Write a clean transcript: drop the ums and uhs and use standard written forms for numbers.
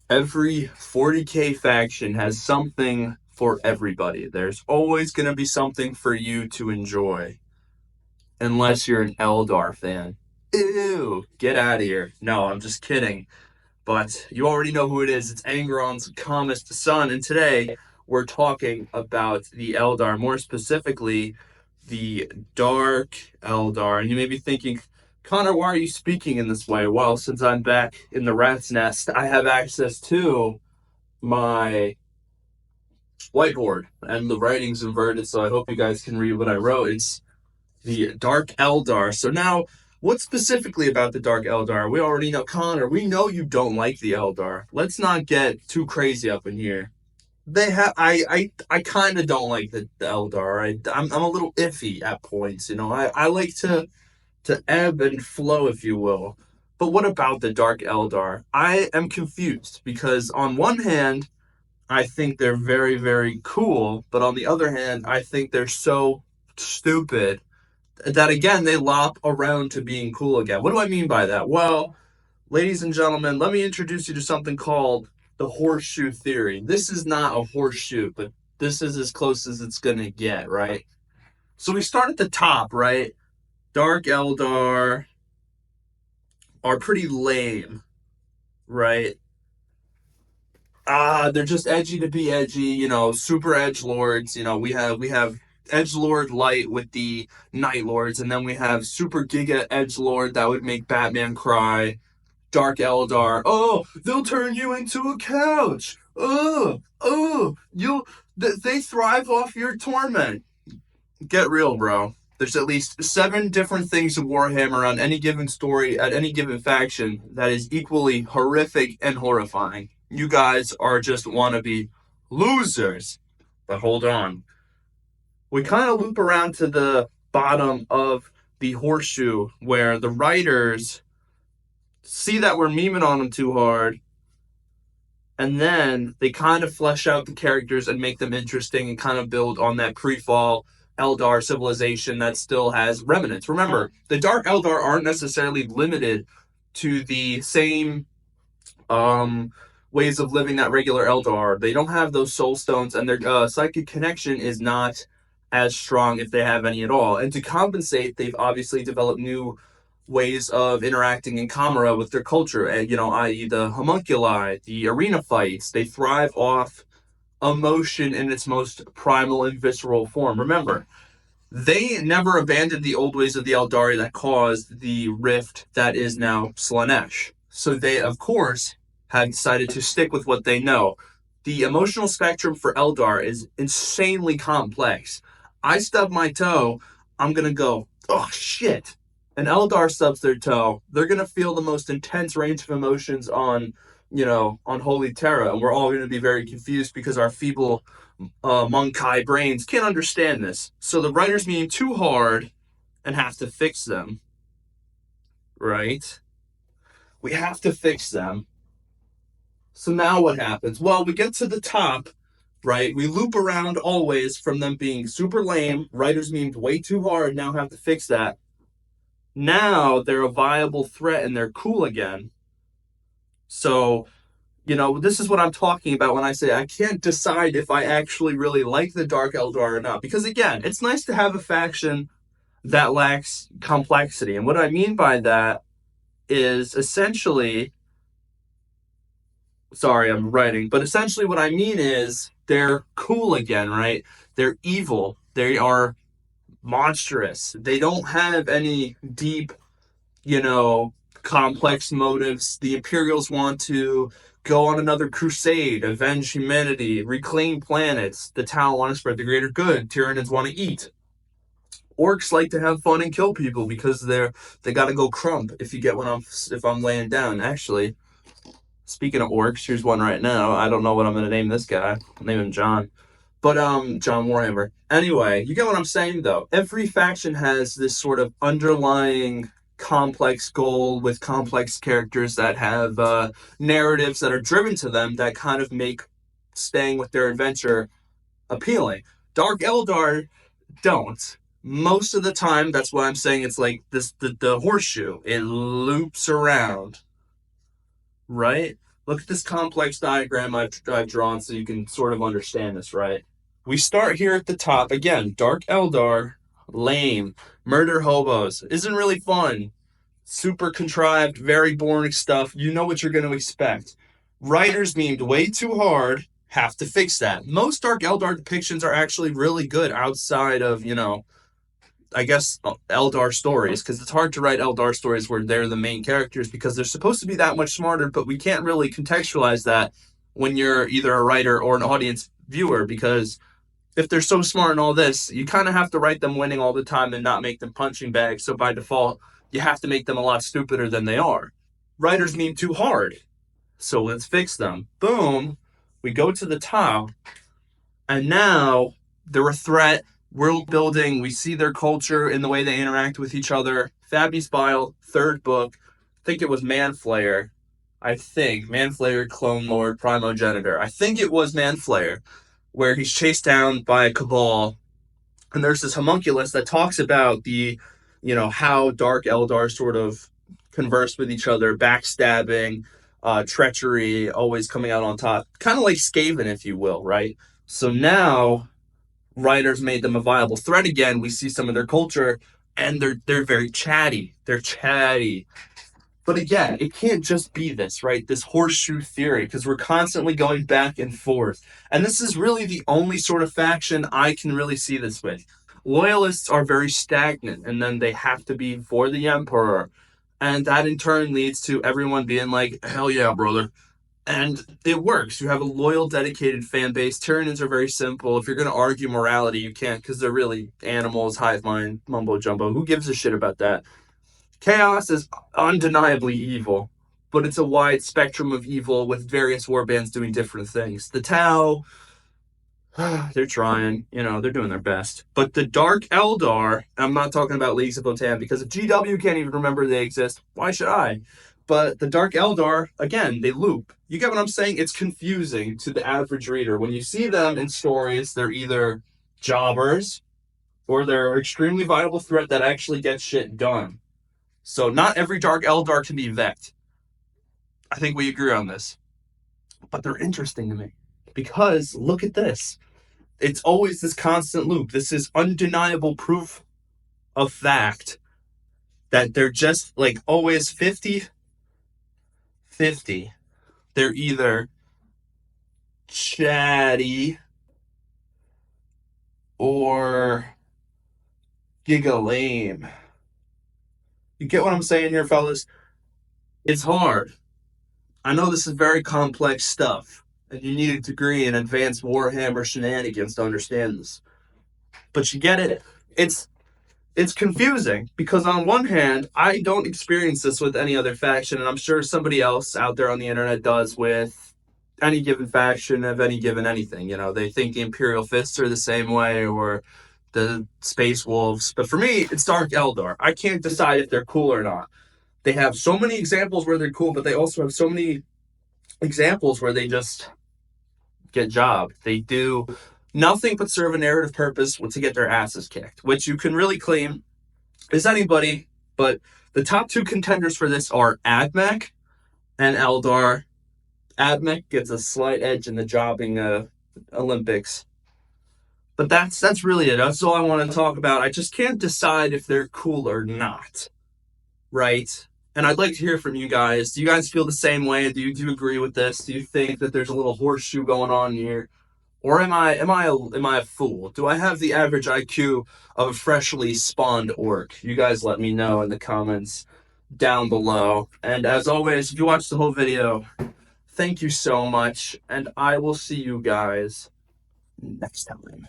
Every 40k faction has something for everybody. There's always going to be something for you to enjoy, unless you're an Eldar fan. Ew, get out of here. No, I'm just kidding. But you already know who it is. It's Angron's calmest son, and today we're talking about the Eldar, more specifically, the Dark Eldar. And you may be thinking, Connor, why are you speaking in this way? Well, since I'm back in the rat's nest, I have access to my whiteboard, and the writing's inverted, so I hope you guys can read what I wrote. It's the Dark Eldar. So now, what specifically about the Dark Eldar? We already know, Connor, we know you don't like the Eldar. Let's not get too crazy up in here. I kind of don't like the Eldar. I'm a little iffy at points. I like to ebb and flow, if you will. But what about the Dark Eldar? I am confused because on one hand, I think they're very, very cool, but on the other hand, I think they're so stupid that again they lop around to being cool again. What do I mean by that? Well, ladies and gentlemen, let me introduce you to something called the horseshoe theory. This is not a horseshoe, but this is as close as it's gonna get, right? So we start at the top, right? Dark Eldar are pretty lame, right? They're just edgy to be edgy, super edge lords. We have edge lord light with the night lords, and then we have super giga edge lord that would make Batman cry. Dark Eldar, oh, they'll turn you into a couch. They thrive off your torment. Get real, bro. There's at least 7 different things of Warhammer on any given story at any given faction that is equally horrific and horrifying. You guys are just wannabe losers. But hold on. We kind of loop around to the bottom of the horseshoe where the writers see that we're memeing on them too hard, and then they kind of flesh out the characters and make them interesting and kind of build on that pre-fall Eldar civilization that still has remnants. Remember, the Dark Eldar aren't necessarily limited to the same ways of living that regular Eldar. They don't have those soul stones, and their psychic connection is not as strong if they have any at all. And to compensate, they've obviously developed new ways of interacting in camera with their culture, and i.e., the homunculi, the arena fights. They thrive off emotion in its most primal and visceral form. Remember, they never abandoned the old ways of the Eldari that caused the rift that is now Slaanesh. So they, of course, have decided to stick with what they know. The emotional spectrum for Eldar is insanely complex. I stub my toe, I'm going to go, oh shit. An Eldar stubs their toe, they're going to feel the most intense range of emotions on Holy Terra, and we're all going to be very confused because our feeble Monkai brains can't understand this. So the writers mean too hard and have to fix them, right? We have to fix them. So now what happens? Well, we get to the top, right? We loop around always from them being super lame, writers memed way too hard, now have to fix that. Now they're a viable threat and they're cool again. So this is what I'm talking about when I say I can't decide if I actually really like the Dark Eldar or not. Because again, it's nice to have a faction that lacks complexity. And what I mean by that is essentially, sorry, I'm writing, but essentially what I mean is they're cool again, right? They're evil. They are monstrous. They don't have any deep, complex motives. The Imperials want to go on another crusade, avenge humanity, reclaim planets. The Tau want to spread the greater good. Tyranids want to eat. Orcs like to have fun and kill people because they got to go crump. If I'm laying down. Actually, speaking of orcs, here's one right now. I don't know what I'm gonna name this guy. I'll name him John. But John Warhammer. Anyway, you get what I'm saying though. Every faction has this sort of underlying complex goal with complex characters that have narratives that are driven to them that kind of make staying with their adventure appealing. Dark Eldar don't. Most of the time, that's why I'm saying it's like the horseshoe. It loops around, right? Look at this complex diagram I've drawn so you can sort of understand this, right? We start here at the top. Again, Dark Eldar, lame, murder hobos. Isn't really fun. Super contrived, very boring stuff. You know what you're going to expect. Writers memed way too hard. Have to fix that. Most Dark Eldar depictions are actually really good outside of, I guess, Eldar stories, because it's hard to write Eldar stories where they're the main characters because they're supposed to be that much smarter, but we can't really contextualize that when you're either a writer or an audience viewer, because if they're so smart and all this, you kind of have to write them winning all the time and not make them punching bags. So by default, you have to make them a lot stupider than they are. Writers meme too hard. So let's fix them. Boom. We go to the top. And now they're a threat. World building. We see their culture in the way they interact with each other. Fabi's Bile, third book. I think it was Manflayer. Manflayer, Clone Lord, Primogenitor. I think it was Manflayer, where he's chased down by a cabal. And there's this homunculus that talks about how Dark Eldar sort of converse with each other, backstabbing, treachery, always coming out on top. Kind of like Skaven, if you will, right? So now writers made them a viable threat again. We see some of their culture, and they're very chatty. They're chatty. But again, it can't just be this, right? This horseshoe theory, because we're constantly going back and forth. And this is really the only sort of faction I can really see this with. Loyalists are very stagnant, and then they have to be for the Emperor. And that in turn leads to everyone being like, hell yeah, brother. And it works. You have a loyal, dedicated fan base. Tyranids are very simple. If you're going to argue morality, you can't, because they're really animals, hive mind, mumbo jumbo. Who gives a shit about that? Chaos is undeniably evil, but it's a wide spectrum of evil with various warbands doing different things. The Tau, they're trying, they're doing their best. But the Dark Eldar, I'm not talking about Leagues of Votan, because if GW can't even remember they exist, why should I? But the Dark Eldar, again, they loop. You get what I'm saying? It's confusing to the average reader. When you see them in stories, they're either jobbers or they're an extremely viable threat that actually gets shit done. So not every Dark Eldar can be Vect. I think we agree on this. But they're interesting to me. Because look at this. It's always this constant loop. This is undeniable proof of fact that they're just like always 50-50. They're either chatty or giga lame. You get what I'm saying here, fellas? It's hard. I know this is very complex stuff, and you need a degree in advanced Warhammer shenanigans to understand this. But you get it? It's confusing, because on one hand, I don't experience this with any other faction, and I'm sure somebody else out there on the internet does with any given faction of any given anything. They think the Imperial Fists are the same way, or the Space Wolves. But for me, it's Dark Eldar. I can't decide if they're cool or not. They have so many examples where they're cool, but they also have so many examples where they just get jobbed. They do nothing but serve a narrative purpose to get their asses kicked, which you can really claim is anybody. But the top two contenders for this are Admech and Eldar. Admech gets a slight edge in the jobbing Olympics. But that's really it. That's all I want to talk about. I just can't decide if they're cool or not. Right? And I'd like to hear from you guys. Do you guys feel the same way? Do you agree with this? Do you think that there's a little horseshoe going on here? Or am I a fool? Do I have the average IQ of a freshly spawned orc? You guys let me know in the comments down below. And as always, if you watched the whole video, thank you so much, and I will see you guys next time.